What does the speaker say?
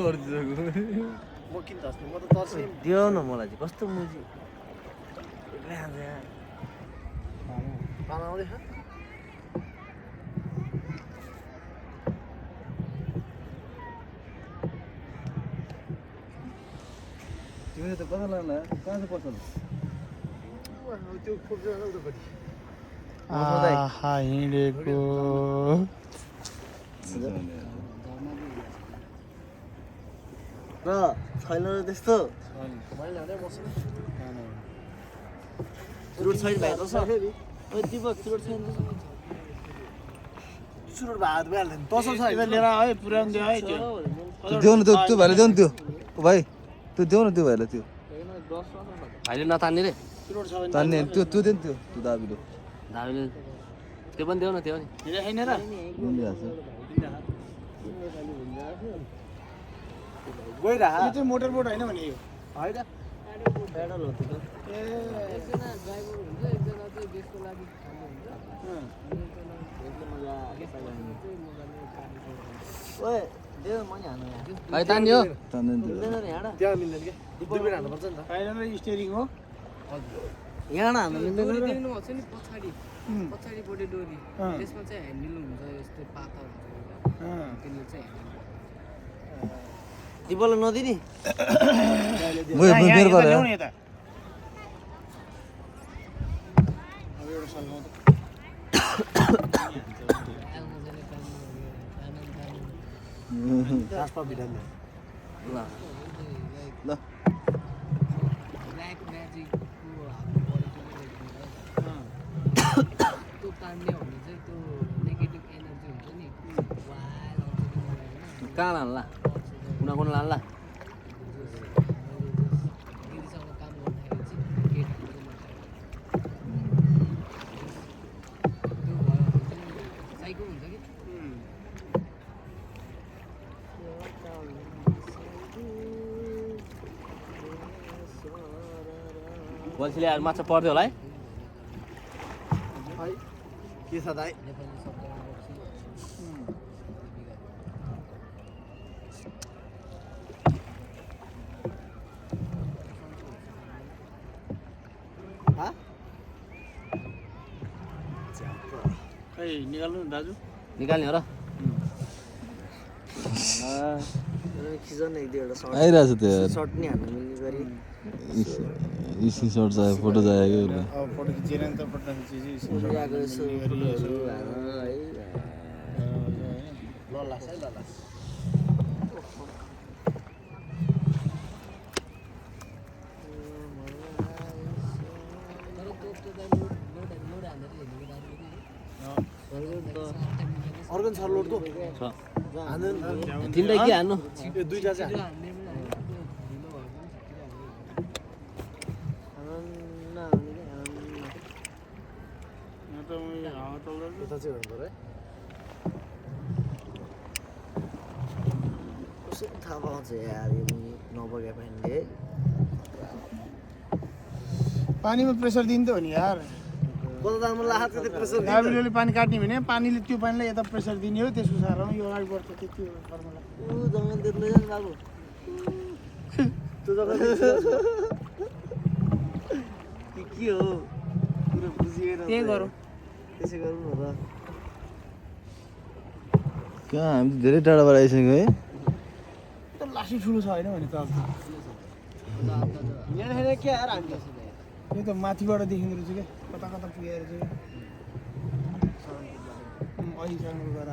म किन तस्ने म त तर्से दियो न मलाई चाहिँ कस्तो मुजी पाना आउँदैछ तिमीले त कता लाग्ला कहाँ चाहिँ पसल त्यो खोप्छ उतापट्टि आहा हिँडेको र छैन र त्यस्तो मैले ल्याउँदै मसँग चुरोट छैन भएको छ ओइ दिपक चुरोट छैन सुरुट भात भइहाल्छ नि तसो छ यता लिएर है पुर्याउनु दियो है त्यो देऊ न त्यो भाइले देऊ न त्यो ओ भाइ त्यो देऊ न त्यो भाइलाई त्यो भाइले नतान्ने रे चुरोट छ भने तान्ने त्यो त्यो दे नि त्यो दाबीले धामीले त्यो पनि देऊ न त्यो नि हिँडे छैन र मिलिहाल्छ गइरह यो चाहिँ मोटर बोट होइन भने यो होइन पेडल हो त्यो ए एकजना ड्राइभर हुन्छ एकजना चाहिँ देशको लागि खानु हुन्छ ओए देऊ म नि हान्नु भाइ तान्यो तान्ने नि त्यो मिल्दैन रे यहाँ त्यहाँ मिल्दैन क्या दुबेर हाल्नुपर्छ नि त पाइरन र स्टियरिङ हो यहाँ हान्नु मिल्दैन डोरी रे देख्नु भएको छ नि पछाडिपट्टि डोरी त्यसमा चाहिँ ह्यान्डल हुन्छ यस्तो पाता हुन्छ त्यसले चाहिँ दिपललाई नदिने मेरो पाला ल्याउनु यता अब एउटा सालमा त रास्ता भिडाल्ने ल ल ब्ल्याक म्याजिकको त्यो तान्ने हो भने चाहिँ त्यो नेगेटिभ एनर्जी हुन्छ नि वाल आउँछ कि मलाई होइन कहाँ लान्ला कुना कुना लान्ला दिदीसँग काम गर्दाखेरि चाहिँ गेट हाल्छु म त्यो भयो भने चाहिँ साइको हुन्छ कि बल्छीले आज माछा पर्यो होला है है के छ दाइ नेपाली शब्दमा खै निकाल्नु न दाजु निकाल्ने हो र खिचन एक दुईवटा सर्ट आइरहेछ त्यो यार सर्ट नि हान्नु मिल्ने गरी इसी सर्ट चाहियो फोटो चाहियो कि उसलाई अब फोटो खिचेर नि त फोटो खिचेपछि उनीहरूको यसो फुलहरू हाल्नु है ल लाग्छ है ल लाग्छ तर त्यो लोड हानेर हेर्नुको दाजु अर्को छ लोड त छ हान्नु तिमीलाई के हान्नु यो दुईटा चाहिँ हान्नु। हान्ने पनि हान्ने ढिलो भयो भने यहाँ त हावा चल्दैछ यता चाहिँ हेर्नु पऱ्यो है कसरी थाहा पाउँछ यार यो नबगेको पानीले पानीमा प्रेसर दिनु त हो नि यार कता दाममा लाहात त्यो प्रेसर दाबिलोले पानी काट्ने भने पानीले त्यो पानीलाई यता प्रेसर दिने हो त्यसको सारमा यो अगाडि बढ्छ त्यति हो फर्मुला ऊ जङ्गल देख्नु जानु बाबु त्यो जग्गा के हो पुरो बुझिएन त्यही गरौँ त्यसै गरौँ न त कहाँ हामी त धेरै टाढाबाट आइसक्यो है त लासी ठुलो छ होइन भने त अब यहाँ के यार हामी यो त माथिबाट देखिँदो रहेछ क्या कता कता पुगेर चाहिँ अहिलेसम्म गएर